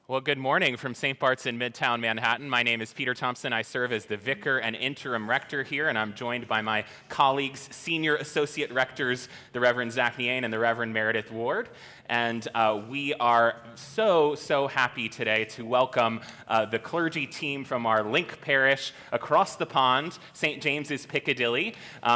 Well, good morning from St. Bart's in Midtown Manhattan. My name is Peter Thompson. I serve as the vicar and interim rector here, and I'm joined by my colleagues, senior associate rectors, the Reverend Zach Niane and the Reverend Meredith Ward. And we are so happy today to welcome the clergy team from our link parish across the pond, St. James's Piccadilly,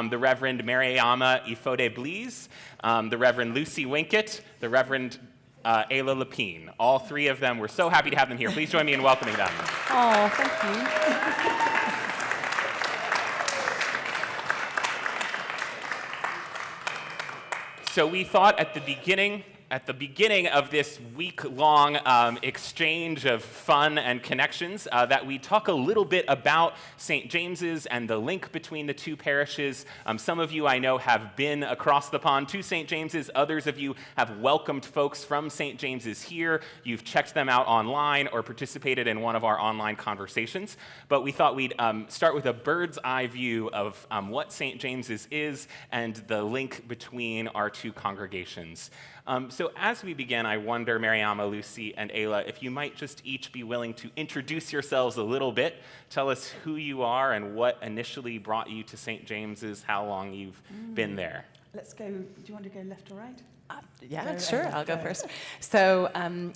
the Reverend Mariama Ifode-Blease, the Reverend Lucy Winkett, the Reverend Ayla Lapine. All three of them, we're so happy to have them here. Please join me in welcoming them. Oh, thank you. So we thought at the beginning of this week-long exchange of fun and connections that we talk a little bit about St. James's and the link between the two parishes. Some of you I know have been across the pond to St. James's. Others of you have welcomed folks from St. James's here. You've checked them out online or participated in one of our online conversations. But we thought we'd start with a bird's eye view of what St. James's is and the link between our two congregations. So as we begin, I wonder, Mariama, Lucy, and Ayla, if you might just each be willing to introduce yourselves a little bit, tell us who you are and what initially brought you to St. James's, how long you've been there. Let's go, do you want to go left or right? Yeah, sure, I'll go first. So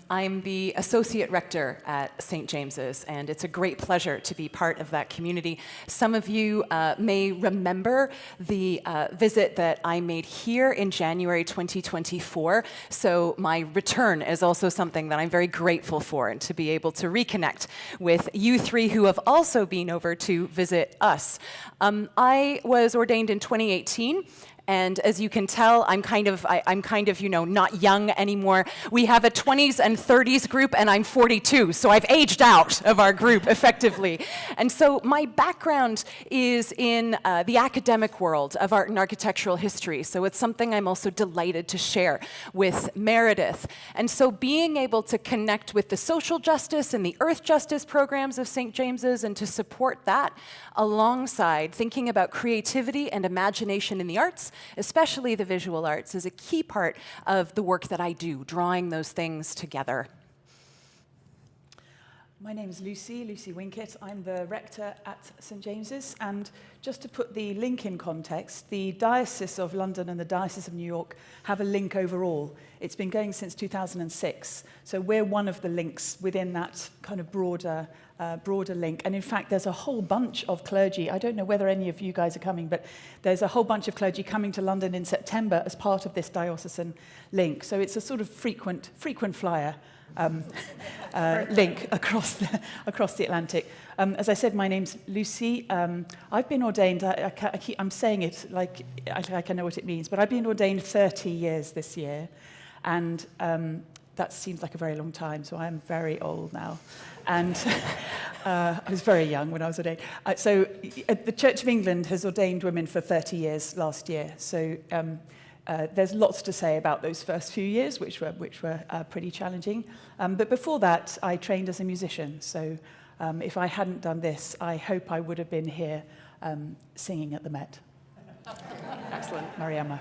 I'm the associate rector at St. James's, and it's a great pleasure to be part of that community. Some of you may remember the visit that I made here in January 2024, so my return is also something that I'm very grateful for, and to be able to reconnect with you three who have also been over to visit us. I was ordained in 2018. And as you can tell, I'm kind of, not young anymore. We have a 20s and 30s group, and I'm 42, so I've aged out of our group effectively. And so my background is in the academic world of art and architectural history, so it's something I'm also delighted to share with Meredith. And so being able to connect with the social justice and the earth justice programs of St. James's and to support that alongside thinking about creativity and imagination in the arts, especially the visual arts, is a key part of the work that I do, drawing those things together. My name is Lucy Winkett. I'm the rector at St. James's, and just to put the link in context, the Diocese of London and the Diocese of New York have a link overall. It's been going since 2006, so we're one of the links within that kind of broader link. And in fact, there's a whole bunch of clergy. I don't know whether any of you guys are coming, but there's a whole bunch of clergy coming to London in September as part of this diocesan link. So it's a sort of frequent flyer link across the Atlantic. As I said, my name's Lucy. I've been ordained, I'm saying it like I know what it means, but I've been ordained 30 years this year, and that seems like a very long time, so I am very old now. And I was very young when I was ordained. So the Church of England has ordained women for 30 years last year, so there's lots to say about those first few years, which were pretty challenging. But before that, I trained as a musician. So if I hadn't done this, I hope I would have been here singing at the Met. Excellent. Mariama.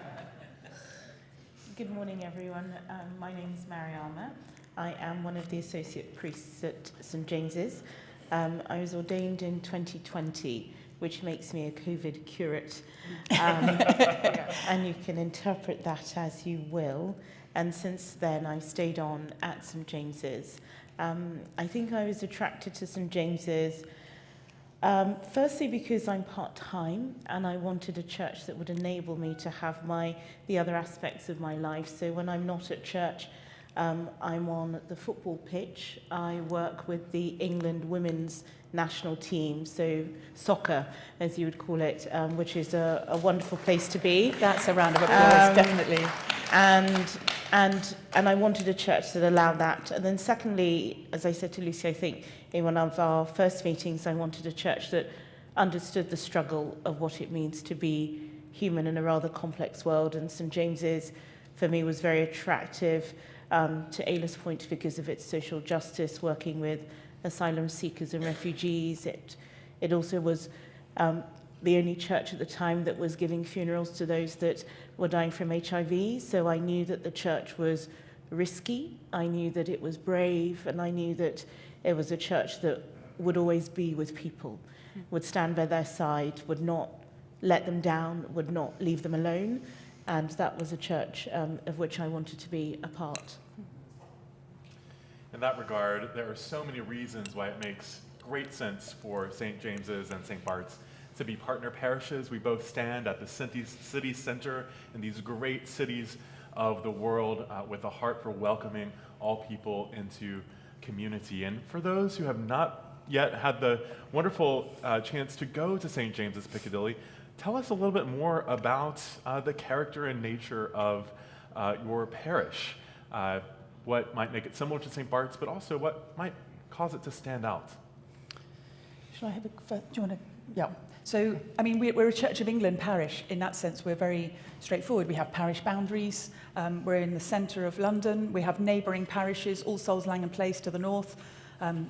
Good morning, everyone. My name is Mariama. I am one of the associate priests at St. James's. I was ordained in 2020, which makes me a COVID curate. And you can interpret that as you will. And since then, I stayed on at St. James's. I think I was attracted to St. James's firstly because I'm part-time, and I wanted a church that would enable me to have the other aspects of my life. So when I'm not at church, I'm on the football pitch. I work with the England women's national team, so soccer, as you would call it, which is a wonderful place to be. That's a round of applause, definitely. And I wanted a church that allowed that. And then secondly, as I said to Lucy, I think in one of our first meetings, I wanted a church that understood the struggle of what it means to be human in a rather complex world. And St. James's, for me, was very attractive, to Ayla's point, because of its social justice, working with asylum seekers and refugees. It also was the only church at the time that was giving funerals to those that were dying from HIV. So I knew that the church was risky. I knew that it was brave, and I knew that it was a church that would always be with people, would stand by their side, would not let them down, would not leave them alone. And that was a church of which I wanted to be a part. In that regard, there are so many reasons why it makes great sense for St. James's and St. Bart's to be partner parishes. We both stand at the city center in these great cities of the world with a heart for welcoming all people into community. And for those who have not yet had the wonderful chance to go to St. James's Piccadilly, tell us a little bit more about the character and nature of your parish. What might make it similar to St. Bart's, but also what might cause it to stand out? Shall I have do you want to? Yeah. So, I mean, we're a Church of England parish. In that sense, we're very straightforward. We have parish boundaries. We're in the centre of London. We have neighbouring parishes, All Souls Langham Place to the north,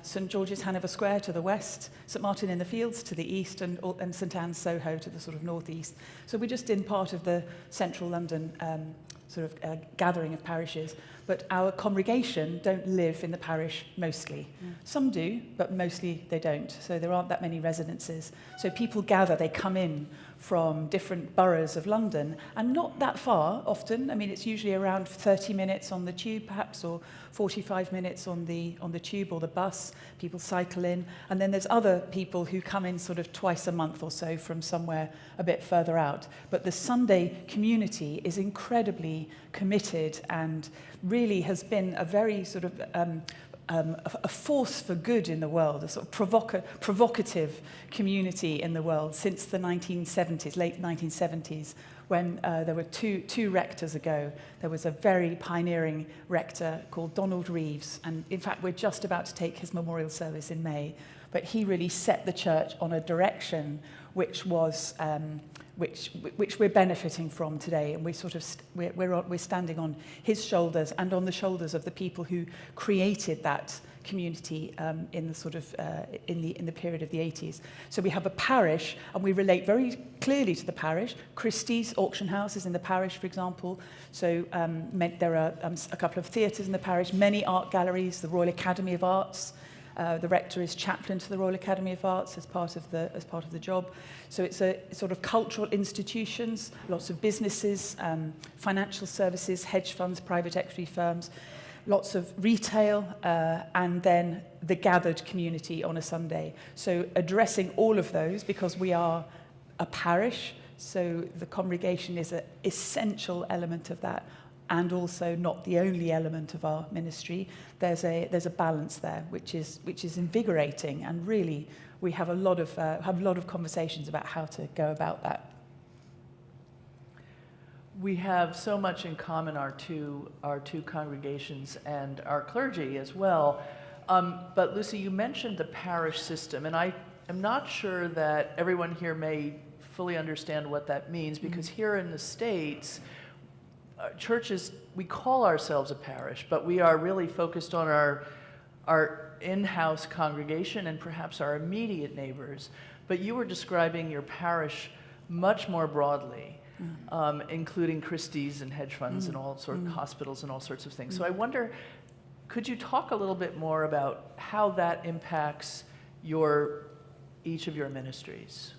St George's Hanover Square to the west, St Martin in the Fields to the east, and St Anne's Soho to the sort of northeast. So we're just in part of the central London gathering of parishes. But our congregation don't live in the parish mostly. Some do, but mostly they don't. So there aren't that many residences. So people gather, they come in from different boroughs of London, and not that far often. I mean, it's usually around 30 minutes on the tube perhaps, or 45 minutes on the tube or the bus. People cycle in. And then there's other people who come in sort of twice a month or so from somewhere a bit further out. But the Sunday community is incredibly committed and really has been a very sort of a force for good in the world, a sort of provocative community in the world since the 1970s, late 1970s, when there were two rectors ago. There was a very pioneering rector called Donald Reeves, and in fact we're just about to take his memorial service in May, but he really set the church on a direction which was which we're benefiting from today, and we're standing on his shoulders and on the shoulders of the people who created that community in the sort of in the period of the 80s. So we have a parish, and we relate very clearly to the parish. Christie's auction houses in the parish, for example. So there are a couple of theatres in the parish, many art galleries, the Royal Academy of Arts. The rector is chaplain to the Royal Academy of Arts as part of the job. So it's a sort of cultural institutions, lots of businesses, financial services, hedge funds, private equity firms, lots of retail, and then the gathered community on a Sunday. So addressing all of those, because we are a parish, so the congregation is an essential element of that, and also not the only element of our ministry. There's a balance there, which is invigorating, and really we have a lot of conversations about how to go about that. We have so much in common, our two congregations and our clergy as well. But Lucy, you mentioned the parish system, and I am not sure that everyone here may fully understand what that means, because here in the States, churches, we call ourselves a parish, but we are really focused on our in-house congregation and perhaps our immediate neighbors. But you were describing your parish much more broadly, including Christie's and hedge funds and all sorts of hospitals and all sorts of things. So I wonder, could you talk a little bit more about how that impacts each of your ministries?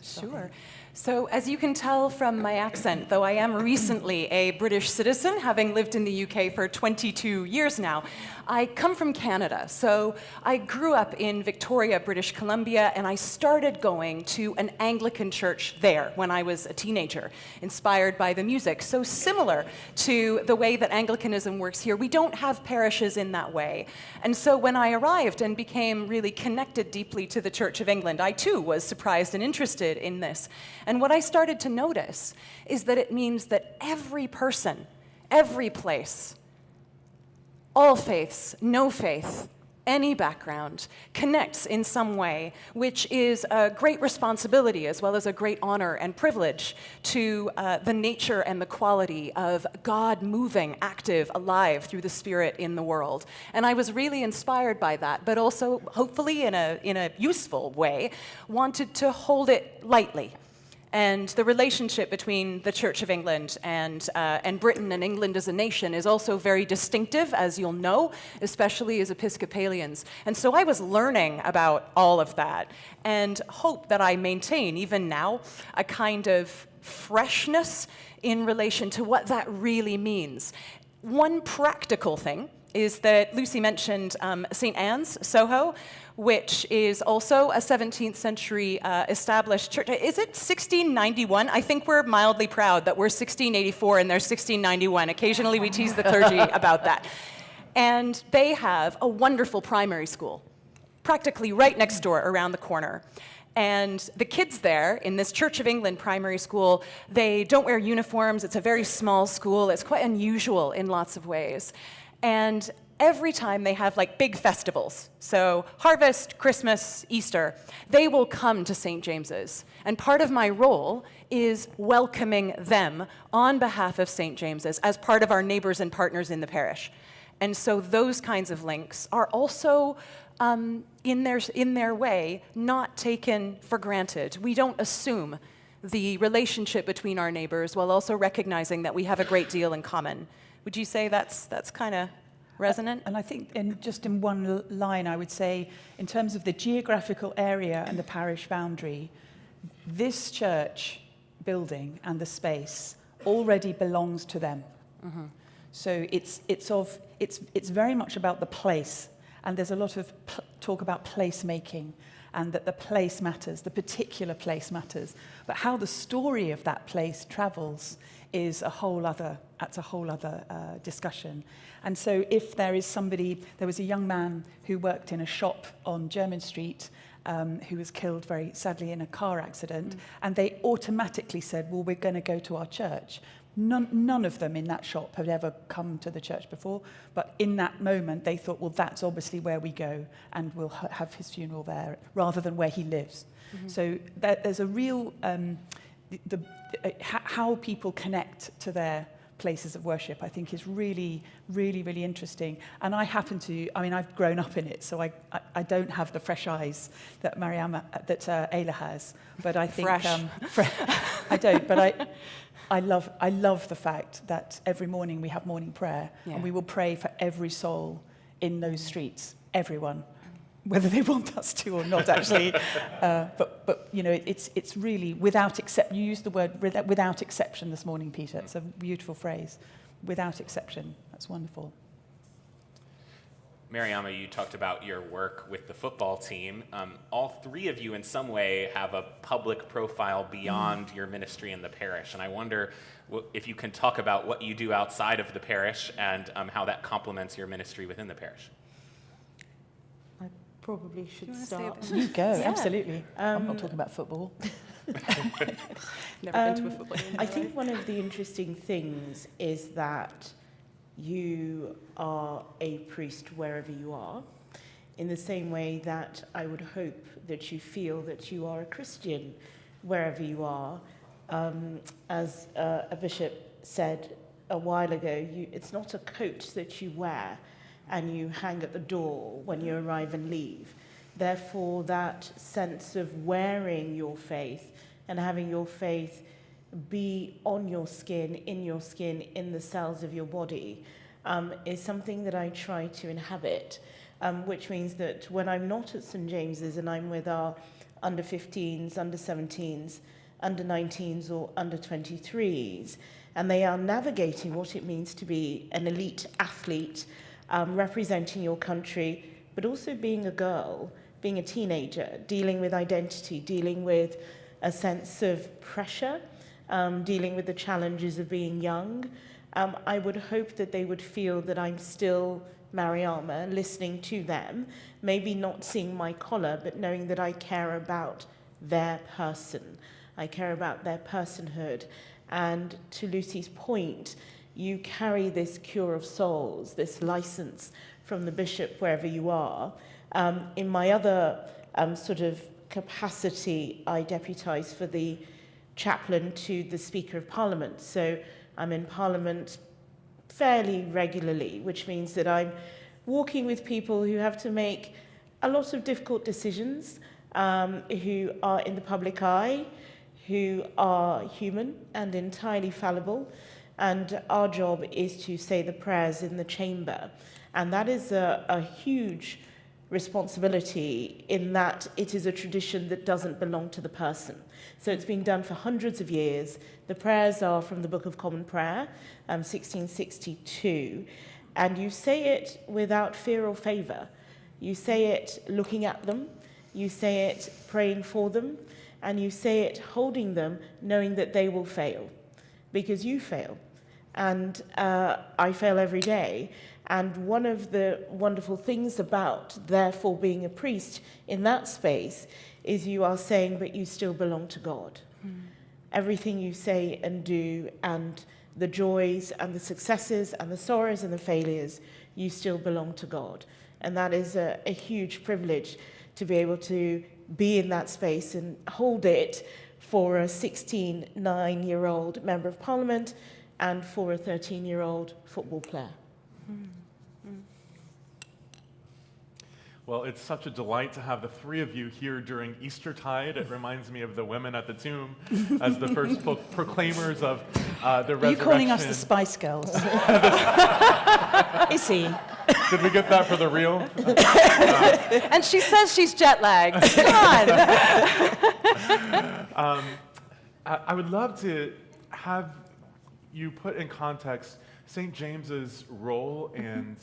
Sure. So as you can tell from my accent, though I am recently a British citizen, having lived in the UK for 22 years now, I come from Canada. So I grew up in Victoria, British Columbia, and I started going to an Anglican church there when I was a teenager, inspired by the music. So similar to the way that Anglicanism works here, we don't have parishes in that way. And so when I arrived and became really connected deeply to the Church of England, I too was surprised and interested in this. And what I started to notice is that it means that every person, every place, all faiths, no faith, any background, connects in some way, which is a great responsibility as well as a great honor and privilege to the nature and the quality of God moving, active, alive through the Spirit in the world. And I was really inspired by that, but also, hopefully in a useful way, wanted to hold it lightly And the relationship between the Church of England and Britain and England as a nation is also very distinctive, as you'll know, especially as Episcopalians. And so I was learning about all of that and hope that I maintain, even now, a kind of freshness in relation to what that really means. One practical thing is that Lucy mentioned St. Anne's, Soho, which is also a 17th century established church. Is it 1691? I think we're mildly proud that we're 1684 and they're 1691. Occasionally we tease the clergy about that. And they have a wonderful primary school, practically right next door around the corner. And the kids there in this Church of England primary school, they don't wear uniforms. It's a very small school. It's quite unusual in lots of ways. And every time they have like big festivals, so harvest, Christmas, Easter, they will come to St. James's. And part of my role is welcoming them on behalf of St. James's as part of our neighbors and partners in the parish. And so those kinds of links are also, in their way, not taken for granted. We don't assume the relationship between our neighbors while also recognizing that we have a great deal in common. Would you say that's kind of resonant? And I think just in one line, I would say, in terms of the geographical area and the parish boundary, this church building and the space already belongs to them. Mm-hmm. So it's very much about the place, and there's a lot of talk about place making, and that the place matters, the particular place matters. But how the story of that place travels is a whole other discussion. And so if there is somebody, there was a young man who worked in a shop on Jermyn Street who was killed very sadly in a car accident, and they automatically said, well, we're going to go to our church. None of them in that shop had ever come to the church before, but in that moment they thought, well, that's obviously where we go, and we'll have his funeral there, rather than where he lives. Mm-hmm. So there's a real, how people connect to their places of worship, I think, is really, really, really interesting. And I've grown up in it, so I don't have the fresh eyes that Ayla has, but I think... I don't, but I love the fact that every morning we have morning prayer, and we will pray for every soul in those streets, everyone, whether they want us to or not, actually. But you know, it's really without except. You used the word without exception this morning, Peter. It's a beautiful phrase. Without exception. That's wonderful. Mariama, you talked about your work with the football team. All three of you in some way have a public profile beyond your ministry in the parish. And I wonder if you can talk about what you do outside of the parish and how that complements your ministry within the parish. I probably should start. You go, absolutely. I'm not talking about football. Never been to a football game. I think one of the interesting things is that you are a priest wherever you are, in the same way that I would hope that you feel that you are a Christian wherever you are. As a bishop said a while ago, it's not a coat that you wear and you hang at the door when you arrive and leave. Therefore, that sense of wearing your faith and having your faith be on your skin, in the cells of your body, is something that I try to inhabit, which means that when I'm not at St. James's and I'm with our under 15s, under 17s, under 19s or under 23s, and they are navigating what it means to be an elite athlete, representing your country, but also being a girl, being a teenager, dealing with identity, dealing with a sense of pressure, dealing with the challenges of being young, I would hope that they would feel that I'm still Mariama, listening to them, maybe not seeing my collar, but knowing that I care about their person. I care about their personhood. And to Lucy's point, you carry this cure of souls, this license from the bishop wherever you are. In my other sort of capacity, I deputise for the chaplain to the Speaker of Parliament. So I'm in Parliament fairly regularly, which means that I'm walking with people who have to make a lot of difficult decisions, who are in the public eye, who are human and entirely fallible, and our job is to say the prayers in the chamber. And that is a huge responsibility in that it is a tradition that doesn't belong to the person. So it's been done for hundreds of years. The prayers are from the Book of Common Prayer, 1662, and you say it without fear or favor. You say it looking at them, you say it praying for them, and you say it holding them, knowing that they will fail, because you fail. And I fail every day. And one of the wonderful things about, therefore, being a priest in that space is you are saying, but you still belong to God. Everything you say and do, and the joys and the successes and the sorrows and the failures, you still belong to God. And that is a huge privilege to be able to be in that space and hold it for a 9-year-old member of parliament and for a 13-year-old football player. Well, it's such a delight to have the three of you here during Eastertide. It reminds me of the women at the tomb as the first proclaimers of the resurrection. Are you calling us the Spice Girls? Is he? Did we get that for the real? And she says she's jet lagged. Come on. I would love to have you put in context St. James's role and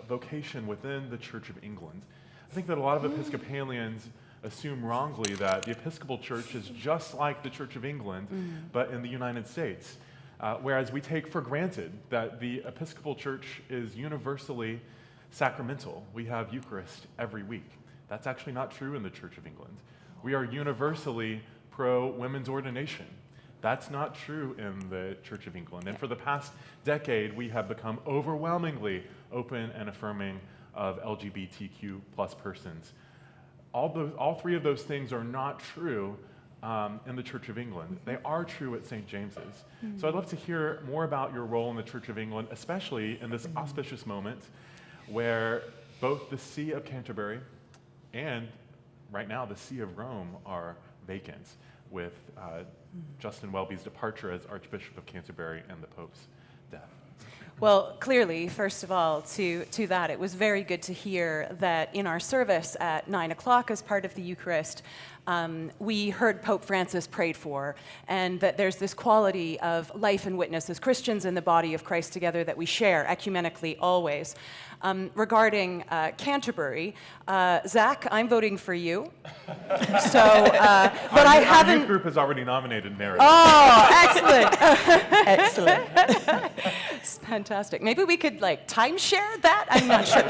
vocation within the Church of England. I think that a lot of Episcopalians assume wrongly that the Episcopal Church is just like the Church of England, but in the United States. Whereas we take for granted that the Episcopal Church is universally sacramental. We have Eucharist every week. That's actually not true in the Church of England. We are universally pro-women's ordination. That's not true in the Church of England. And for the past decade, we have become overwhelmingly open and affirming of LGBTQ plus persons. All three of those things are not true in the Church of England. They are true at St. James's. So I'd love to hear more about your role in the Church of England, especially in this auspicious moment where both the See of Canterbury and, right now, the See of Rome are vacant, with Justin Welby's departure as Archbishop of Canterbury and the Pope's death. Well, clearly, first of all, to that, it was very good to hear that in our service at 9 o'clock as part of the Eucharist, we heard Pope Francis prayed for, and that there's this quality of life and witness as Christians in the body of Christ together that we share ecumenically always. Regarding Canterbury, Zach, I'm voting for you. So, but I haven't. Our youth group has already nominated Meredith. Oh, excellent! Excellent. It's fantastic. Maybe we could timeshare that. I'm not sure.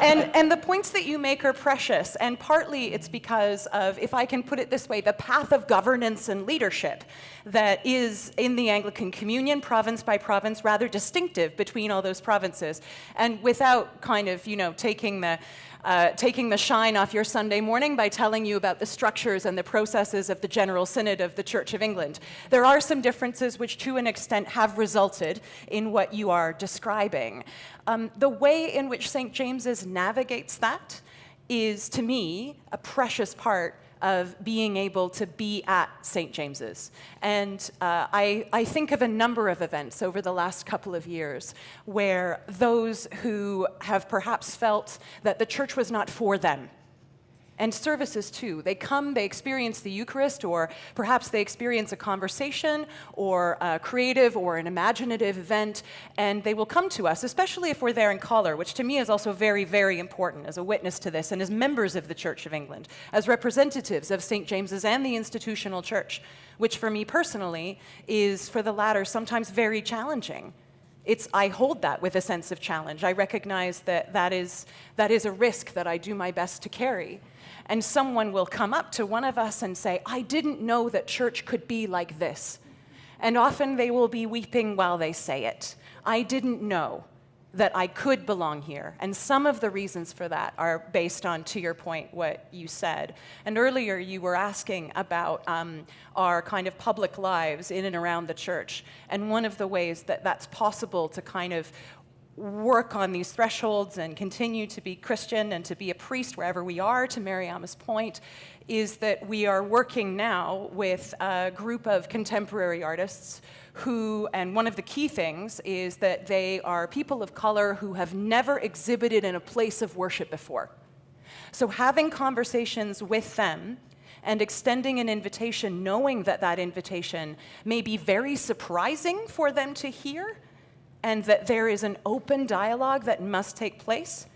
And the points that you make are precious, and partly it's because of, if I can put it this way, the path of governance and leadership that is in the Anglican Communion, province by province, rather distinctive between all those provinces, and without kind of, taking the shine off your Sunday morning by telling you about the structures and the processes of the General Synod of the Church of England. There are some differences which, to an extent, have resulted in what you are describing. The way in which St. James's navigates that is, to me, a precious part of being able to be at St. James's. And I think of a number of events over the last couple of years where those who have perhaps felt that the church was not for them, and services too. They come, they experience the Eucharist, or perhaps they experience a conversation or a creative or an imaginative event, and they will come to us, especially if we're there in collar, which to me is also very, very important as a witness to this and as members of the Church of England, as representatives of St. James's and the institutional church, which for me personally is, for the latter, sometimes very challenging. I hold that with a sense of challenge. I recognize that is a risk that I do my best to carry. And someone will come up to one of us and say, I didn't know that church could be like this. And often they will be weeping while they say it. I didn't know that I could belong here. And some of the reasons for that are based on, to your point, what you said. And earlier you were asking about our kind of public lives in and around the church. And one of the ways that that's possible to kind of work on these thresholds and continue to be Christian and to be a priest wherever we are, to Mariama's point, is that we are working now with a group of contemporary artists who, and one of the key things is that they are people of color who have never exhibited in a place of worship before. So having conversations with them and extending an invitation, knowing that that invitation may be very surprising for them to hear, and that there is an open dialogue that must take place,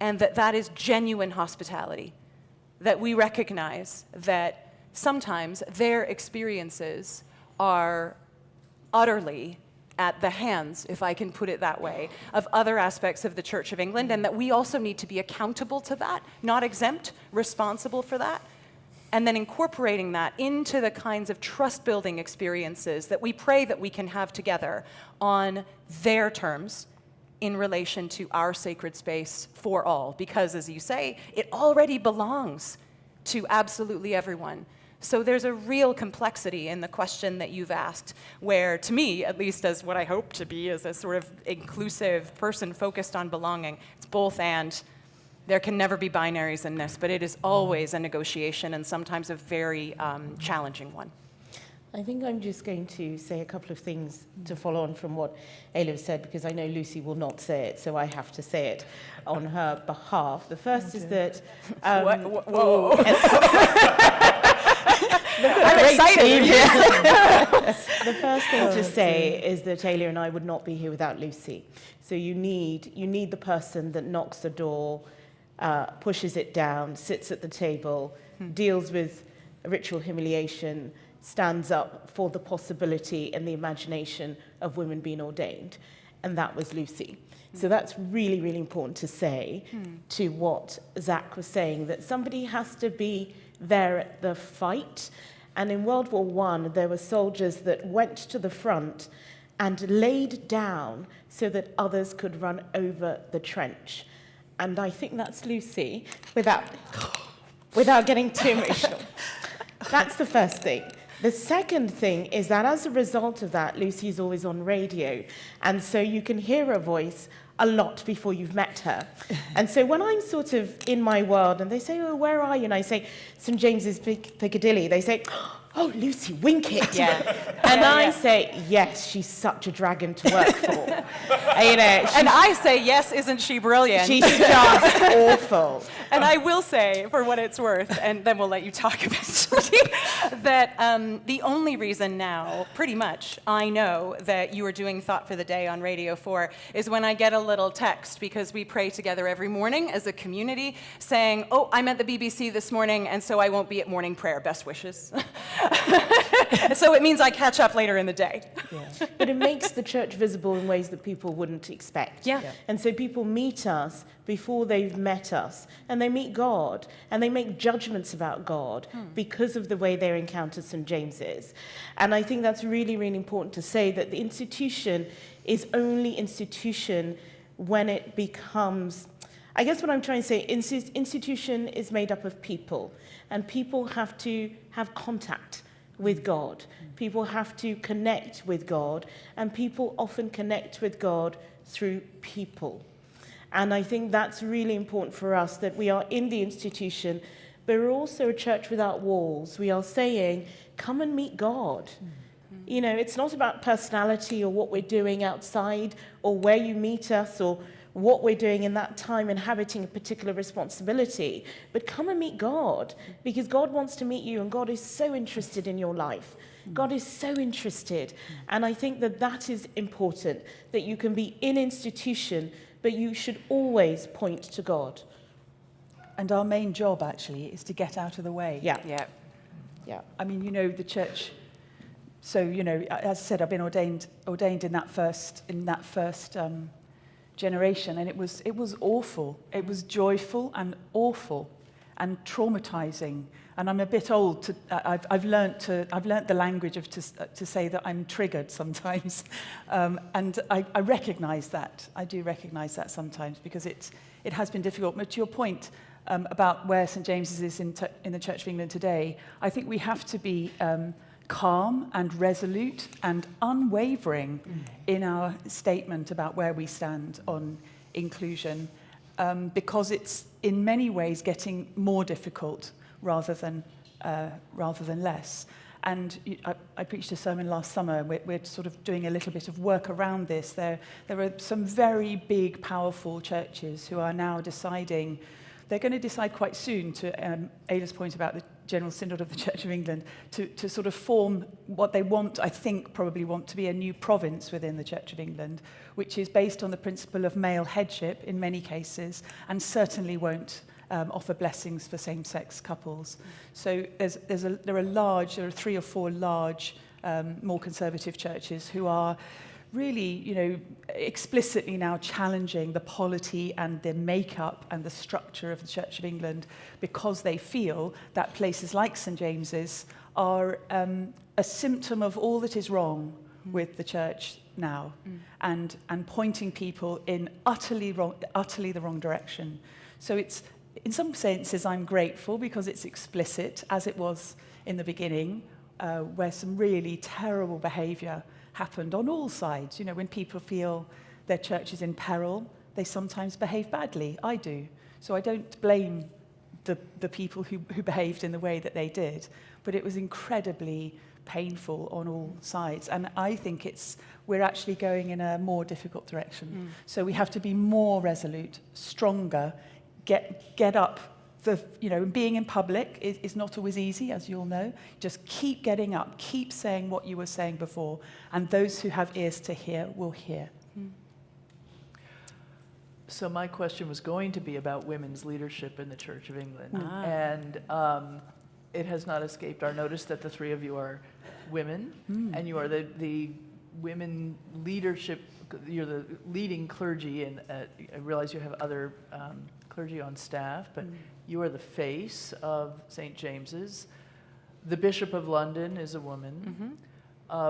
and that that is genuine hospitality, that we recognize that sometimes their experiences are utterly at the hands, if I can put it that way, of other aspects of the Church of England, and that we also need to be accountable to that, not exempt, responsible for that, and then incorporating that into the kinds of trust-building experiences that we pray that we can have together on their terms in relation to our sacred space for all. Because, as you say, it already belongs to absolutely everyone. So there's a real complexity in the question that you've asked, where, to me, at least as what I hope to be as a sort of inclusive person focused on belonging, it's both and. There can never be binaries in this, but it is always a negotiation and sometimes a very challenging one. I think I'm just going to say a couple of things to follow on from what Eilidh said, because I know Lucy will not say it, so I have to say it on her behalf. The first is that... Whoa. I'm excited. The first thing to say is that Eilidh and I would not be here without Lucy. So you need the person that knocks the door, pushes it down, sits at the table, deals with ritual humiliation, stands up for the possibility and the imagination of women being ordained. And that was Lucy. So that's really, really important to say to what Zach was saying, that somebody has to be there at the fight. And in World War I, there were soldiers that went to the front and laid down so that others could run over the trench. And I think that's Lucy, without getting too emotional. That's the first thing. The second thing is that as a result of that, Lucy's always on radio. And so you can hear her voice a lot before you've met her. And so when I'm sort of in my world and they say, oh, where are you? And I say, St. James's Piccadilly. They say, oh, Lucy Winkett. Yeah. And I say, yes, she's such a dragon to work for. And I say, yes, isn't she brilliant? She's just awful. And I will say, for what it's worth, and then we'll let you talk eventually, that the only reason now, pretty much, I know that you are doing Thought for the Day on Radio 4 is when I get a little text, because we pray together every morning as a community, saying, oh, I'm at the BBC this morning, and so I won't be at morning prayer. Best wishes. So it means I catch up later in the day. Yeah. But it makes the church visible in ways that people wouldn't expect. Yeah. And so people meet us before they've met us, and they meet God, and they make judgments about God because of the way they encounter St. James's. And I think that's really, really important to say, that the institution is only institution when it becomes... I guess what I'm trying to say, institution is made up of people, and people have to have contact with God. People have to connect with God, and people often connect with God through people. And I think that's really important for us, that we are in the institution, but we're also a church without walls. We are saying, come and meet God. You know, it's not about personality or what we're doing outside or where you meet us or what we're doing in that time, inhabiting a particular responsibility, but come and meet God, because God wants to meet you, and God is so interested in your life. God is so interested. And I think that that is important, that you can be in institution, but you should always point to God. And our main job, actually, is to get out of the way. Yeah. I mean, you know, the church... So, you know, as I said, I've been ordained in that first generation, and it was awful. It was joyful and awful and traumatizing. And I'm a bit old. I've learnt the language of to say that I'm triggered sometimes, and I recognise that. I do recognise that sometimes, because it has been difficult. But to your point about where St. James's is in the Church of England today, I think we have to be calm and resolute and unwavering in our statement about where we stand on inclusion, because it's in many ways getting more difficult rather than less. And I preached a sermon last summer. We're sort of doing a little bit of work around this. There are some very big, powerful churches who are now deciding. They're going to decide quite soon, to Ada's point about the General Synod of the Church of England, to sort of form what they want, I think, probably want to be a new province within the Church of England, which is based on the principle of male headship in many cases, and certainly won't offer blessings for same-sex couples. So there are 3 or 4 large, more conservative churches who are really, explicitly now challenging the polity and the makeup and the structure of the Church of England, because they feel that places like St James's are a symptom of all that is wrong with the Church now, and pointing people in utterly the wrong direction. So it's, in some senses, I'm grateful because it's explicit, as it was in the beginning, where some really terrible behaviour happened on all sides. When people feel their church is in peril, they sometimes behave badly. I do. So I don't blame the people who behaved in the way that they did, but it was incredibly painful on all sides. And I think we're actually going in a more difficult direction. So we have to be more resolute, stronger, get up. Being in public is not always easy, as you all know. Just keep getting up, keep saying what you were saying before, and those who have ears to hear will hear. So my question was going to be about women's leadership in the Church of England. And it has not escaped our notice that the 3 of you are women, and you are the women leadership, you're the leading clergy, and I realize you have other clergy on staff, but you are the face of St. James's. The Bishop of London is a woman.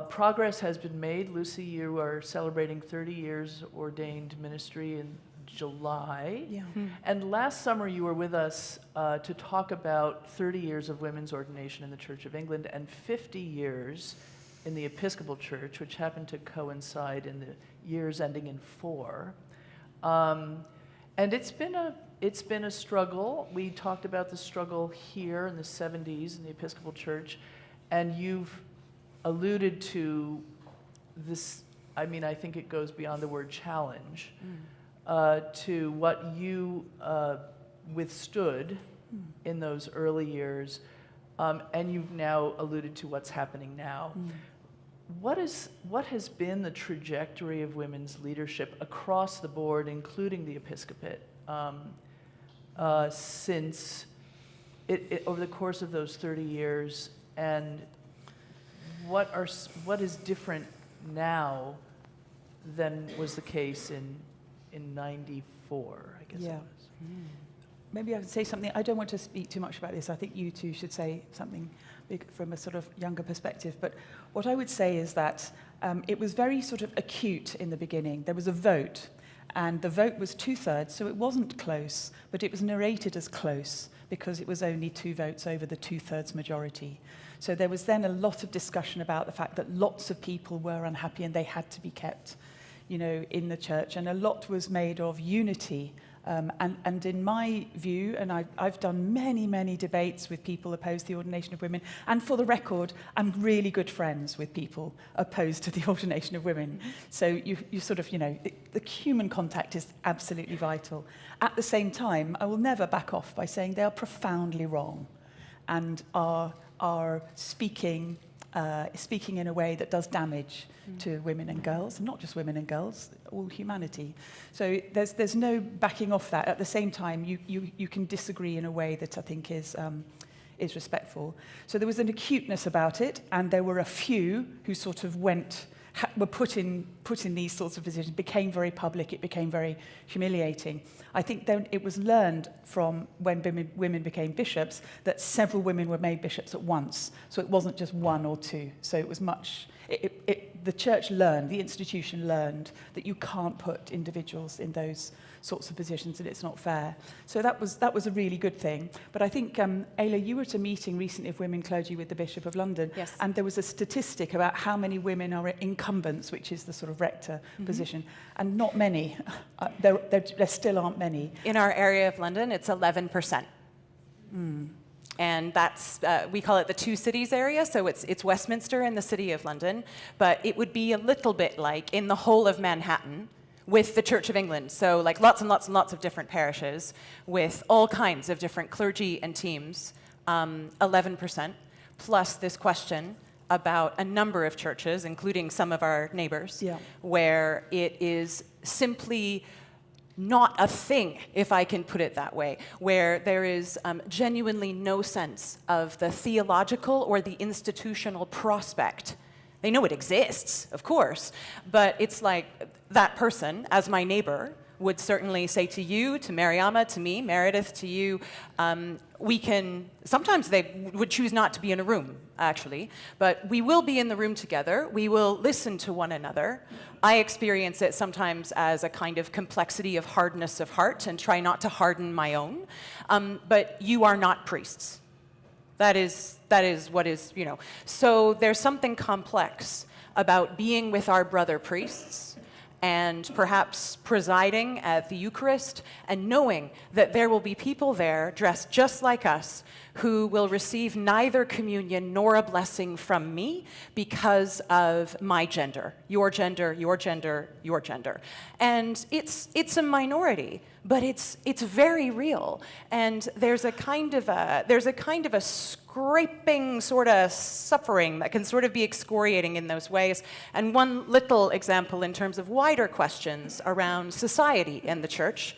Progress has been made. Lucy, you are celebrating 30 years ordained ministry in July. Yeah. And last summer you were with us to talk about 30 years of women's ordination in the Church of England and 50 years in the Episcopal Church, which happened to coincide in the years ending in 4. And it's been a struggle. We talked about the struggle here in the 70s in the Episcopal Church, and you've alluded to this. I mean, I think it goes beyond the word challenge to what you withstood in those early years, and you've now alluded to what's happening now. What has been the trajectory of women's leadership across the board, including the episcopate, since over the course of those 30 years, and what is different now than was the case in 94, I guess it was? Maybe I could say something. I don't want to speak too much about this. I think you two should say something from a sort of younger perspective. But what I would say is that it was very sort of acute in the beginning. There was a vote, and the vote was 2/3, so it wasn't close, but it was narrated as close because it was only 2 votes over the 2/3 majority. So there was then a lot of discussion about the fact that lots of people were unhappy and they had to be kept, in the church, and a lot was made of unity. And in my view, and I've done many, many debates with people opposed to the ordination of women, and for the record, I'm really good friends with people opposed to the ordination of women. So you sort of, the human contact is absolutely vital. At the same time, I will never back off by saying they are profoundly wrong and are speaking in a way that does damage to women and girls, and not just women and girls, all humanity. So there's no backing off that. At the same time, you can disagree in a way that I think is respectful. So there was an acuteness about it, and there were a few who sort of were put in these sorts of positions, became very public, it became very humiliating. I think then it was learned from when women became bishops that several women were made bishops at once. So it wasn't just 1 or 2. So it was the church learned, the institution learned, that you can't put individuals in those sorts of positions, and it's not fair. So that was a really good thing. But I think, Ayla, you were at a meeting recently of women clergy with the Bishop of London, Yes. and there was a statistic about how many women are incumbents, which is the sort of rector position, and not many. There still aren't many. In our area of London, it's 11%. And that's, we call it the two cities area, so it's Westminster and the City of London, but it would be a little bit like in the whole of Manhattan with the Church of England. So like lots and lots and lots of different parishes with all kinds of different clergy and teams, 11%, plus this question about a number of churches, including some of our neighbors, where it is simply not a thing, if I can put it that way, where there is genuinely no sense of the theological or the institutional prospect. They know it exists, of course, but it's like that person, as my neighbor, would certainly say to you, to Mariama, to me, Meredith, to you, we can, sometimes they would choose not to be in a room, actually, but we will be in the room together, we will listen to one another. I experience it sometimes as a kind of complexity of hardness of heart and try not to harden my own, but you are not priests. That is what is, you know. So there's something complex about being with our brother priests and perhaps presiding at the Eucharist and knowing that there will be people there dressed just like us who will receive neither communion nor a blessing from me because of my gender, your gender, your gender, your gender. And it's a minority, but it's very real. And there's a kind of a scraping sort of suffering that can sort of be excoriating in those ways. And one little example in terms of wider questions around society and the church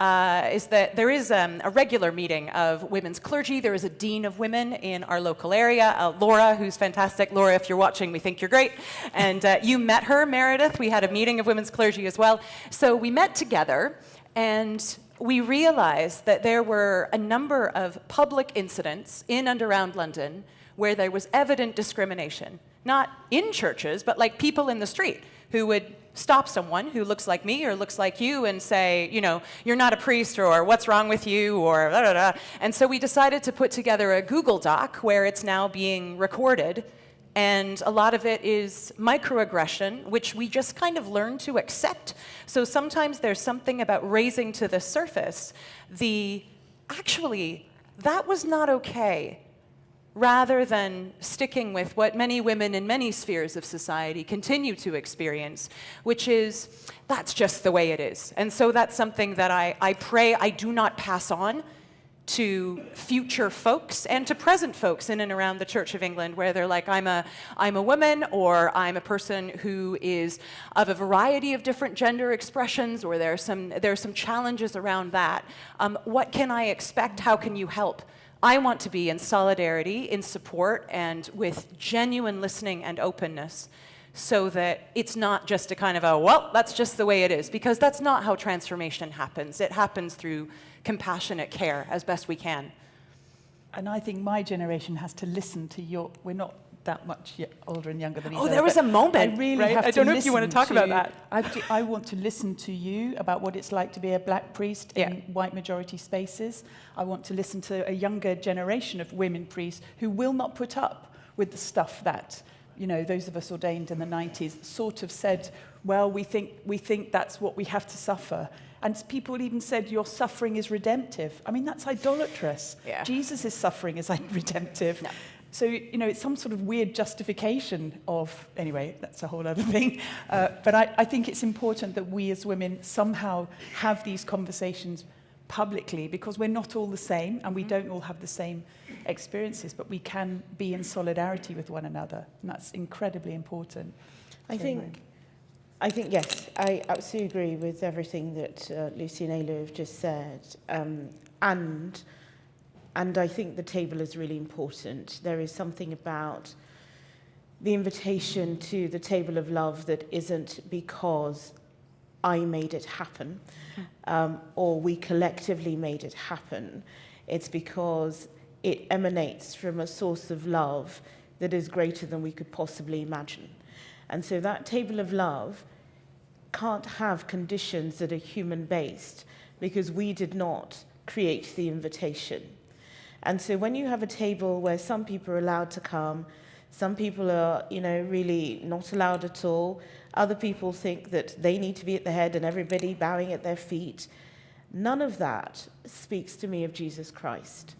is that there is a regular meeting of women's clergy. There is a dean of women in our local area, Laura, who's fantastic. Laura, if you're watching, we think you're great. And you met her, Meredith. We had a meeting of women's clergy as well. So we met together, and we realized that there were a number of public incidents in and around London where there was evident discrimination. Not in churches, but like people in the street who would stop someone who looks like me or looks like you and say, you know, you're not a priest, or what's wrong with you, or blah, blah, blah. And so we decided to put together a Google Doc where it's now being recorded, and a lot of it is microaggression, which we just kind of learn to accept. So sometimes there's something about raising to the surface actually, that was not okay, rather than sticking with what many women in many spheres of society continue to experience, which is, that's just the way it is. And so that's something that I pray I do not pass on to future folks and to present folks in and around the Church of England, where they're like, I'm a woman, or I'm a person who is of a variety of different gender expressions, or there's some challenges around that. What can I expect? How can you help? I want to be in solidarity, in support, and with genuine listening and openness, so that it's not just a kind of a, well, that's just the way it is, because that's not how transformation happens. It happens through compassionate care as best we can. And I think my generation has to listen to we're not that much older and younger than each other. Oh, there was a moment, I really right? have I to don't know if you want to listen talk about that. I want to listen to you about what it's like to be a black priest in white majority spaces. I want to listen to a younger generation of women priests who will not put up with the stuff that, you know, those of us ordained in the 90s sort of said, well, we think that's what we have to suffer. And people even said, your suffering is redemptive. I mean, that's idolatrous. Yeah. Jesus' suffering is redemptive. No. So, you know, it's some sort of weird justification of, anyway, that's a whole other thing. But I think it's important that we as women somehow have these conversations publicly, because we're not all the same and we don't all have the same experiences, but we can be in solidarity with one another. And that's incredibly important. I think, yes, I absolutely agree with everything that Lucy and Ayla have just said. And I think the table is really important. There is something about the invitation to the table of love that isn't because I made it happen, or we collectively made it happen. It's because it emanates from a source of love that is greater than we could possibly imagine. And so that table of love can't have conditions that are human-based because we did not create the invitation. And so when you have a table where some people are allowed to come, some people are, really not allowed at all, other people think that they need to be at the head and everybody bowing at their feet, none of that speaks to me of Jesus Christ,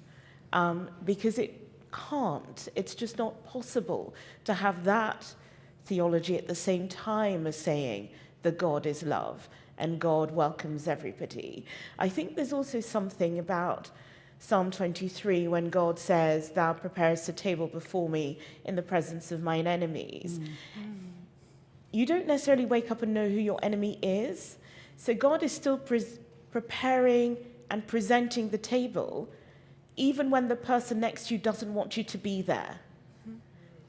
because it can't. It's just not possible to have that theology at the same time as saying that God is love and God welcomes everybody. I think there's also something about Psalm 23 when God says, "Thou preparest a table before me in the presence of mine enemies." You don't necessarily wake up and know who your enemy is. So God is still preparing and presenting the table even when the person next to you doesn't want you to be there.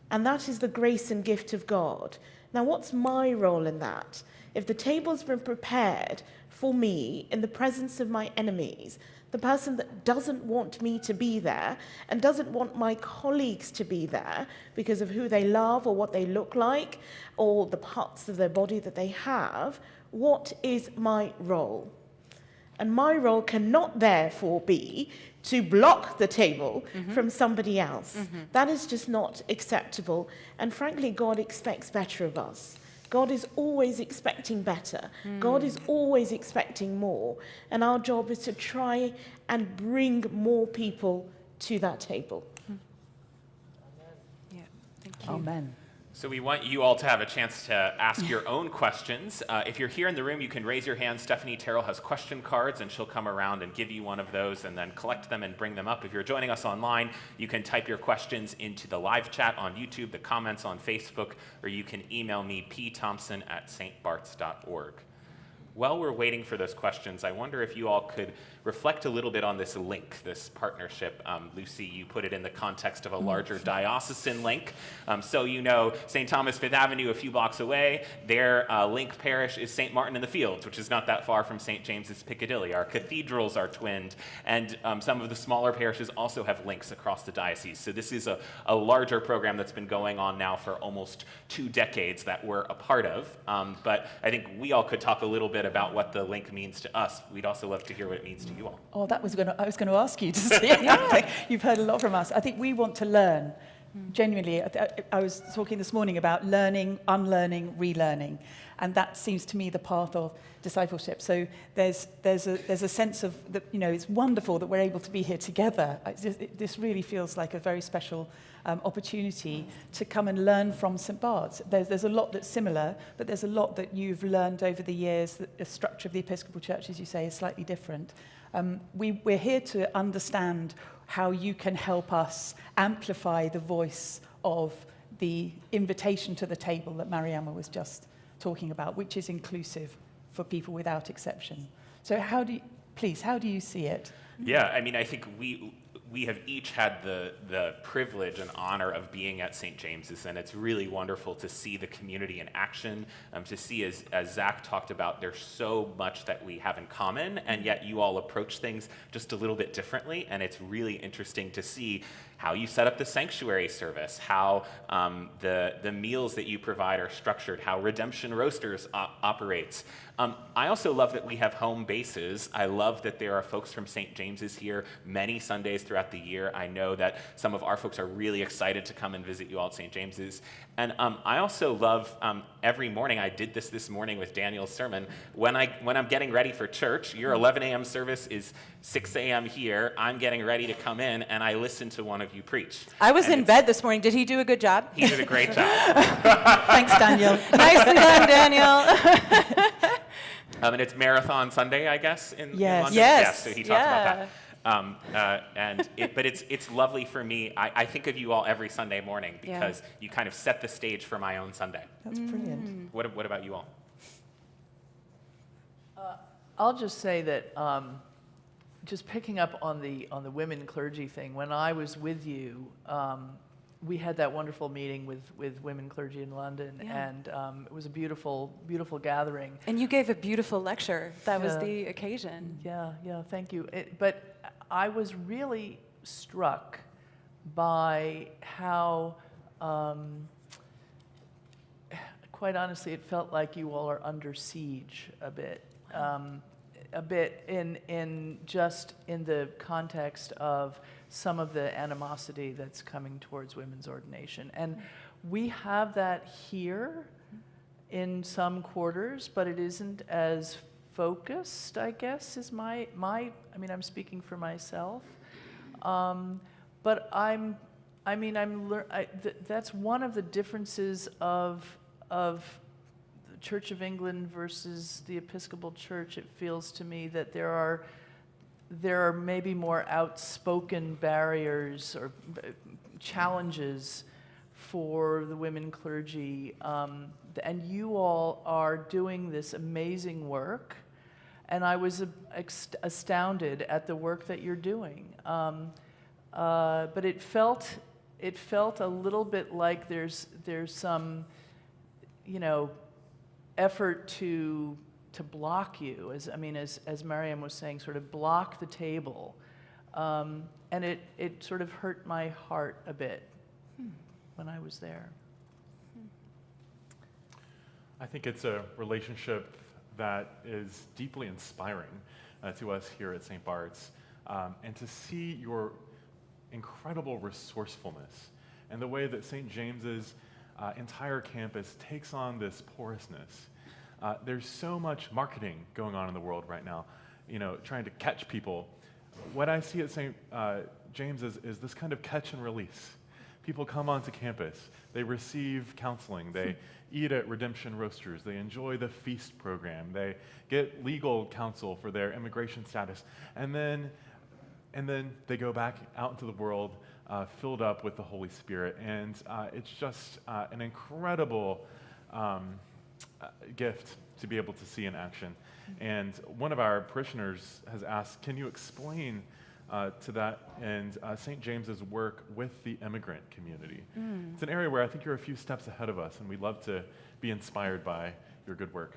And that is the grace and gift of God. Now, what's my role in that? If the table's been prepared for me in the presence of my enemies, the person that doesn't want me to be there and doesn't want my colleagues to be there because of who they love or what they look like or the parts of their body that they have, what is my role? And my role cannot therefore be to block the table from somebody else. That is just not acceptable. And frankly, God expects better of us. God is always expecting better. God is always expecting more. And our job is to try and bring more people to that table. Yeah, thank you. Amen. So we want you all to have a chance to ask your own questions. If you're here in the room, you can raise your hand. Stephanie Terrell has question cards, and she'll come around and give you one of those and then collect them and bring them up. If you're joining us online, you can type your questions into the live chat on YouTube, the comments on Facebook, or you can email me, pthompson@stbarts.org. While we're waiting for those questions, I wonder if you all could reflect a little bit on this link, this partnership. Lucy, you put it in the context of a larger diocesan link. So you know St. Thomas Fifth Avenue a few blocks away, their link parish is St. Martin in the Fields, which is not that far from St. James's Piccadilly. Our cathedrals are twinned, and some of the smaller parishes also have links across the diocese. So this is a larger program that's been going on now for almost 2 decades that we're a part of. But I think we all could talk a little bit about what the link means to us. We'd also love to hear what it means to you all. Oh, I was going to ask you to see it. You've heard a lot from us. I think we want to learn. Genuinely, I was talking this morning about learning, unlearning, relearning, and that seems to me the path of discipleship. So there's a sense of that, it's wonderful that we're able to be here together. This really feels like a very special opportunity to come and learn from St. Bart's. There's a lot that's similar, but there's a lot that you've learned over the years. That the structure of the Episcopal Church, as you say, is slightly different. We're here to understand how you can help us amplify the voice of the invitation to the table that Mariama was just talking about, which is inclusive for people without exception. So how do you see it? Yeah, I think we have each had the privilege and honor of being at St. James's, and it's really wonderful to see the community in action, to see, as Zach talked about, there's so much that we have in common, and yet you all approach things just a little bit differently, and it's really interesting to see how you set up the sanctuary service, how the meals that you provide are structured, how Redemption Roasters operates. I also love that we have home bases. I love that there are folks from St. James's here many Sundays throughout the year. I know that some of our folks are really excited to come and visit you all at St. James's. And I also love every morning, I did this morning with Daniel's sermon, when I'm getting ready for church, your 11 a.m. service is 6 a.m. here, I'm getting ready to come in, and I listen to one of you preach. I was in bed this morning. Did he do a good job? He did a great job. Thanks, Daniel. Nicely done, Daniel. And it's Marathon Sunday, I guess, in London? Yes. So he talked about that. But it's lovely for me. I think of you all every Sunday morning because you kind of set the stage for my own Sunday. That's brilliant. What about you all? I'll just say that just picking up on the women clergy thing, when I was with you, we had that wonderful meeting with women clergy in London, and it was a beautiful, beautiful gathering. And you gave a beautiful lecture. That was the occasion. Yeah, thank you. But I was really struck quite honestly, it felt like you all are under siege a bit. In just in the context of some of the animosity that's coming towards women's ordination. And we have that here in some quarters, but it isn't as focused, I guess, is my I mean, I'm speaking for myself. But that's one of the differences of the Church of England versus the Episcopal Church. It feels to me that there are maybe more outspoken barriers or challenges for the women clergy, and you all are doing this amazing work, and I was astounded at the work that you're doing. But it felt a little bit like there's some, effort to block you, as Mariam was saying, sort of block the table, and it sort of hurt my heart a bit when I was there. I think it's a relationship that is deeply inspiring to us here at St. Bart's, and to see your incredible resourcefulness and the way that St. James's entire campus takes on this porousness. There's so much marketing going on in the world right now, trying to catch people. What I see at St. James's is this kind of catch and release. People come onto campus, they receive counseling, they eat at Redemption Roasters, they enjoy the feast program, they get legal counsel for their immigration status, and then they go back out into the world filled up with the Holy Spirit. And it's just an incredible gift to be able to see in action. And one of our parishioners has asked, can you explain to that and St. James's work with the immigrant community? It's an area where I think you're a few steps ahead of us, and we'd love to be inspired by your good work.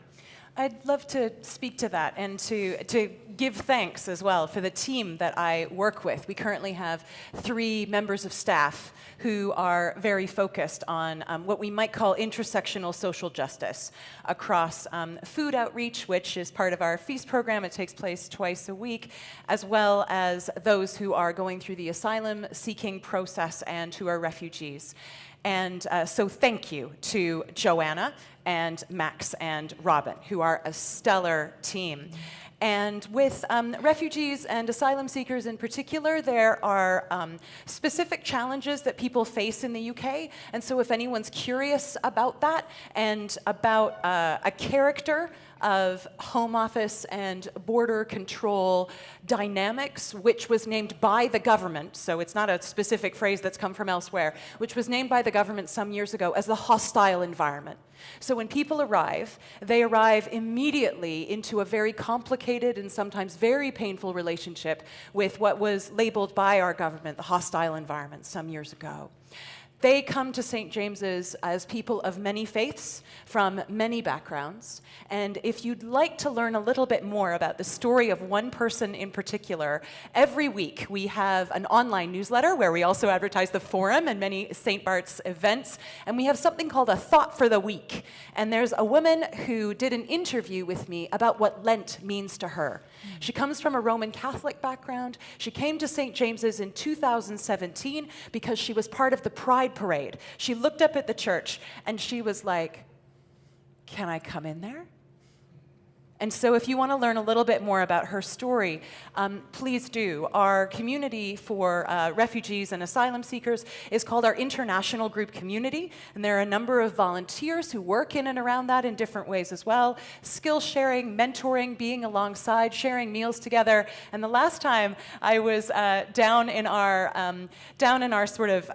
I'd love to speak to that and to give thanks as well for the team that I work with. We currently have 3 members of staff who are very focused on what we might call intersectional social justice across food outreach, which is part of our feast program. It takes place twice a week, as well as those who are going through the asylum seeking process and who are refugees. And so thank you to Joanna and Max and Robin, who are a stellar team. And with refugees and asylum seekers in particular, there are specific challenges that people face in the UK. And so if anyone's curious about that and about a character of Home Office and border control dynamics, which was named by the government, so it's not a specific phrase that's come from elsewhere, which was named by the government some years ago as the hostile environment. So when people arrive, they arrive immediately into a very complicated and sometimes very painful relationship with what was labeled by our government the hostile environment some years ago. They come to St. James's as people of many faiths, from many backgrounds, and if you'd like to learn a little bit more about the story of one person in particular, every week we have an online newsletter where we also advertise the forum and many St. Bart's events, and we have something called a Thought for the Week. And there's a woman who did an interview with me about what Lent means to her. She comes from a Roman Catholic background. She came to St. James's in 2017 because she was part of the Pride Parade. She looked up at the church and she was like, can I come in there? And so if you want to learn a little bit more about her story, please do. Our community for refugees and asylum seekers is called our International Group Community, and there are a number of volunteers who work in and around that in different ways as well. Skill sharing, mentoring, being alongside, sharing meals together. And the last time I was down in our sort of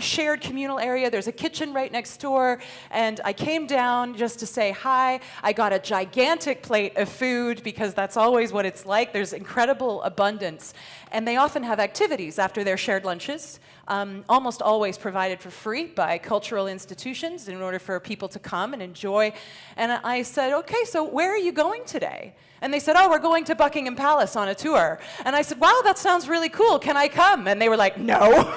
shared communal area, there's a kitchen right next door, and I came down just to say hi. I got a gigantic plate of food because that's always what it's like. There's incredible abundance. And they often have activities after their shared lunches, almost always provided for free by cultural institutions in order for people to come and enjoy. And I said, okay, so where are you going today? And they said, oh, we're going to Buckingham Palace on a tour. And I said, wow, that sounds really cool. Can I come? And they were like, no.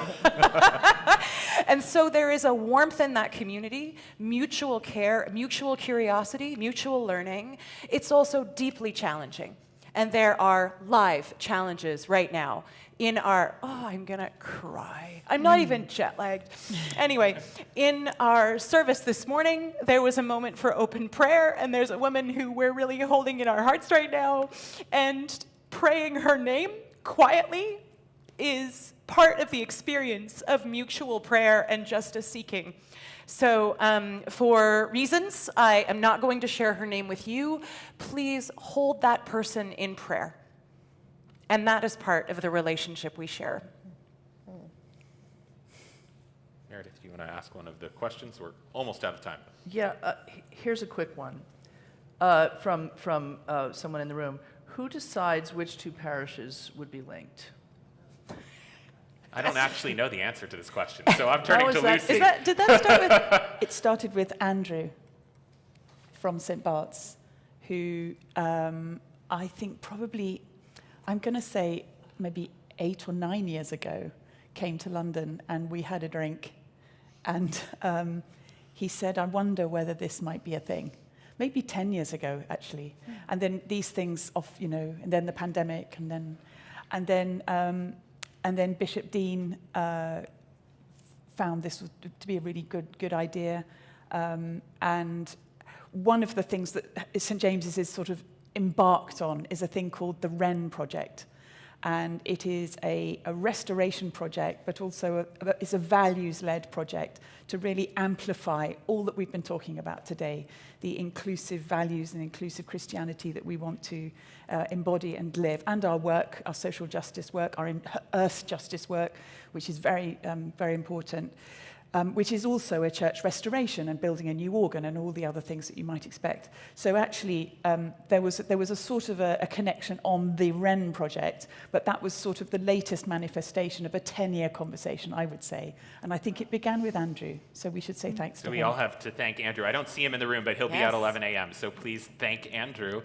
And so there is a warmth in that community, mutual care, mutual curiosity, mutual learning. It's also deeply challenging. And there are live challenges right now in our, I'm gonna cry. I'm not even jet lagged. Anyway, in our service this morning, there was a moment for open prayer, and there's a woman who we're really holding in our hearts right now, and praying her name quietly is part of the experience of mutual prayer and justice seeking. So for reasons, I am not going to share her name with you. Please hold that person in prayer. And that is part of the relationship we share. Meredith, do you want to ask one of the questions? We're almost out of time. Yeah, here's a quick one from someone in the room. Who decides which two parishes would be linked? I don't actually know the answer to this question, so I'm turning to Lucy. Did that start with? It started with Andrew from St. Bart's, who I think probably, I'm going to say maybe 8 or 9 years ago, came to London and we had a drink. And he said, I wonder whether this might be a thing. Maybe 10 years ago, actually. Yeah. And then these things and then the pandemic, and then Bishop Dean found this to be a really good idea. And one of the things that St. James's is sort of embarked on is a thing called the Wren Project. And it is a restoration project, but also it's a values-led project to really amplify all that we've been talking about today, the inclusive values and inclusive Christianity that we want to embody and live, and our work, our social justice work, our earth justice work, which is very, very important, which is also a church restoration and building a new organ and all the other things that you might expect. So actually, there was a sort of a connection on the Wren project, but that was sort of the latest manifestation of a 10-year conversation, I would say. And I think it began with Andrew, so we should say thanks to him. So we all have to thank Andrew. I don't see him in the room, but he'll be at 11 a.m., so please thank Andrew,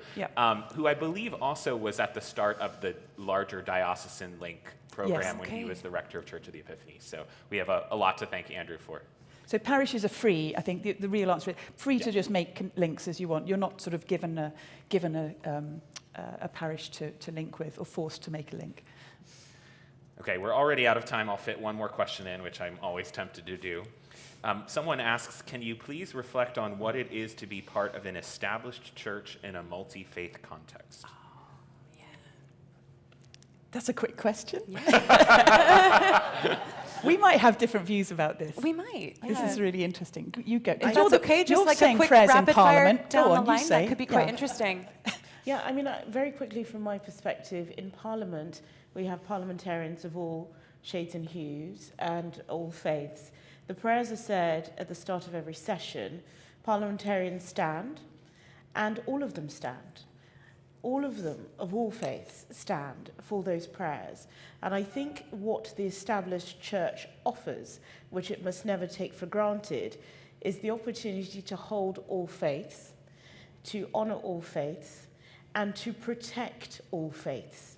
who I believe also was at the start of the larger diocesan link program when he was the rector of Church of the Epiphany. So we have a lot to thank Andrew for. So parishes are free. I think the real answer is free to just make links as you want. You're not sort of given a parish to link with or forced to make a link. Okay, we're already out of time. I'll fit one more question in, which I'm always tempted to do. Someone asks, can you please reflect on what it is to be part of an established church in a multi-faith context? That's a quick question. Yeah. We might have different views about this. We might. Yeah. This is really interesting. You go. If that's okay, just like a quick rapid fire down the line, that could be quite interesting. Yeah, I mean, very quickly from my perspective, in Parliament, we have parliamentarians of all shades and hues and all faiths. The prayers are said at the start of every session. Parliamentarians stand, and all of them stand. All of them, of all faiths, stand for those prayers. And I think what the established church offers, which it must never take for granted, is the opportunity to hold all faiths, to honour all faiths, and to protect all faiths.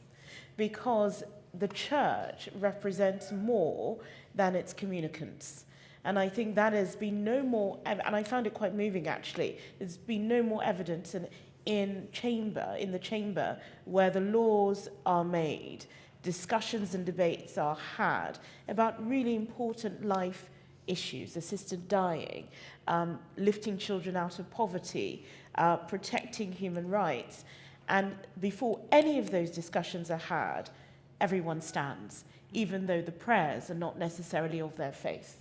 Because the church represents more than its communicants. And I think that has been no more, and I found it quite moving actually, there's been no more evidence in the chamber where the laws are made, discussions and debates are had about really important life issues, assisted dying, lifting children out of poverty, protecting human rights. And before any of those discussions are had, everyone stands, even though the prayers are not necessarily of their faith.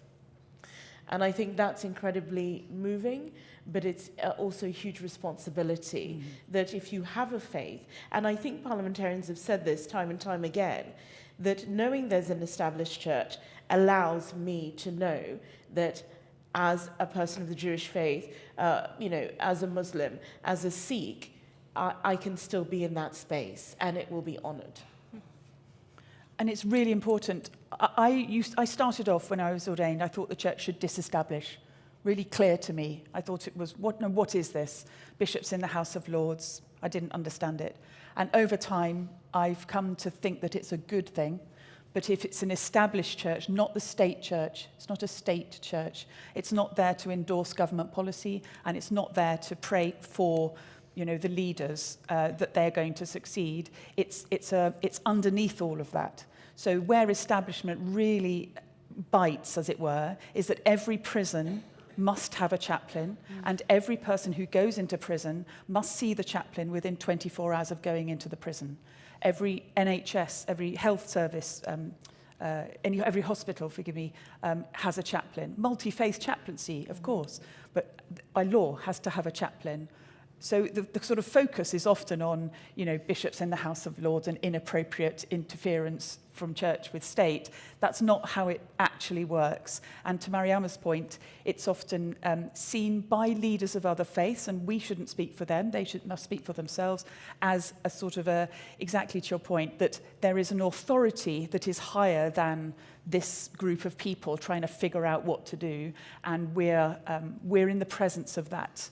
And I think that's incredibly moving, but it's also a huge responsibility that if you have a faith, and I think parliamentarians have said this time and time again, that knowing there's an established church allows me to know that as a person of the Jewish faith, as a Muslim, as a Sikh, I can still be in that space and it will be honoured. And it's really important. I started off when I was ordained, I thought the church should disestablish. Really clear to me. I thought it was, what is this? Bishops in the House of Lords. I didn't understand it. And over time, I've come to think that it's a good thing But if it's an established church, not the state church, it's not a state church, it's not there to endorse government policy, and it's not there to pray for, the leaders that they're going to succeed. It's underneath all of that. So where establishment really bites, as it were, is that every prison must have a chaplain, and every person who goes into prison must see the chaplain within 24 hours of going into the prison. Every NHS, every health service, every hospital, has a chaplain. Multi-faith chaplaincy, of course, but by law has to have a chaplain. So the sort of focus is often on, bishops in the House of Lords and inappropriate interference from church with state. That's not how it actually works. And to Mariama's point, it's often seen by leaders of other faiths, and we shouldn't speak for them, they must speak for themselves, as a sort of exactly to your point, that there is an authority that is higher than this group of people trying to figure out what to do, and we're in the presence of that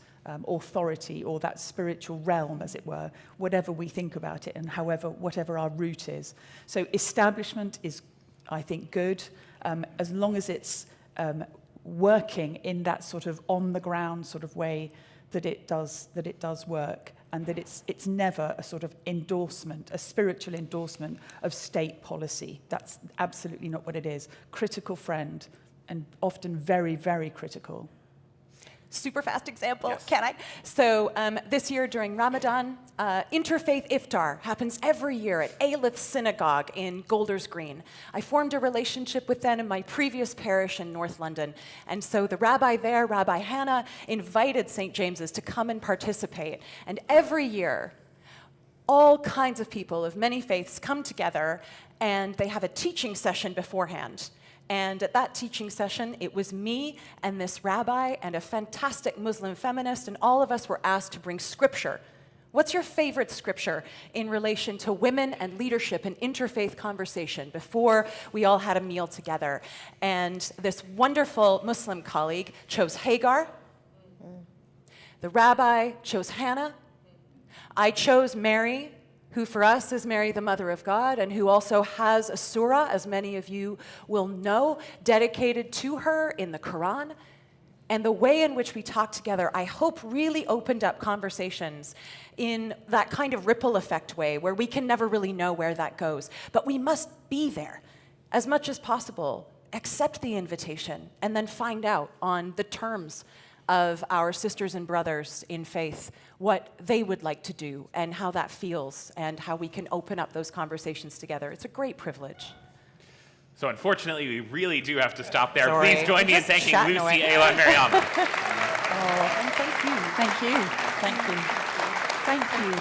authority, or that spiritual realm, as it were, whatever we think about it, and whatever our root is. So establishment is, I think, good, as long as it's working in that sort of on-the-ground sort of way that it does work, and that it's never a sort of endorsement, a spiritual endorsement of state policy. That's absolutely not what it is. Critical friend, and often very, very critical. Super fast example, yes. Can I? So this year during Ramadan, Interfaith Iftar happens every year at Aleph Synagogue in Golders Green. I formed a relationship with them in my previous parish in North London. And so the rabbi there, Rabbi Hannah, invited St. James's to come and participate. And every year, all kinds of people of many faiths come together, and they have a teaching session beforehand. And at that teaching session, it was me and this rabbi and a fantastic Muslim feminist, and all of us were asked to bring scripture. What's your favorite scripture in relation to women and leadership and interfaith conversation before we all had a meal together? And this wonderful Muslim colleague chose Hagar. The rabbi chose Hannah. I chose Mary, who for us is Mary, the Mother of God, and who also has a surah, as many of you will know, dedicated to her in the Quran. And the way in which we talked together, I hope, really opened up conversations in that kind of ripple effect way, where we can never really know where that goes. But we must be there as much as possible, accept the invitation, and then find out on the terms of our sisters and brothers in faith what they would like to do and how that feels and how we can open up those conversations together. It's a great privilege. So unfortunately, we really do have to stop there. Sorry. Please join me in Just thanking chatting Lucy, away. Ayla, and Mariama. Oh, and thank you. Thank you.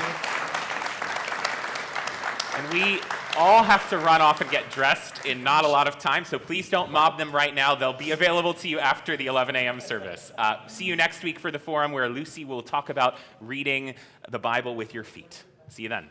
And we all have to run off and get dressed in not a lot of time, so please don't mob them right now. They'll be available to you after the 11 a.m. service. See you next week for the forum, where Lucy will talk about reading the Bible with your feet. See you then.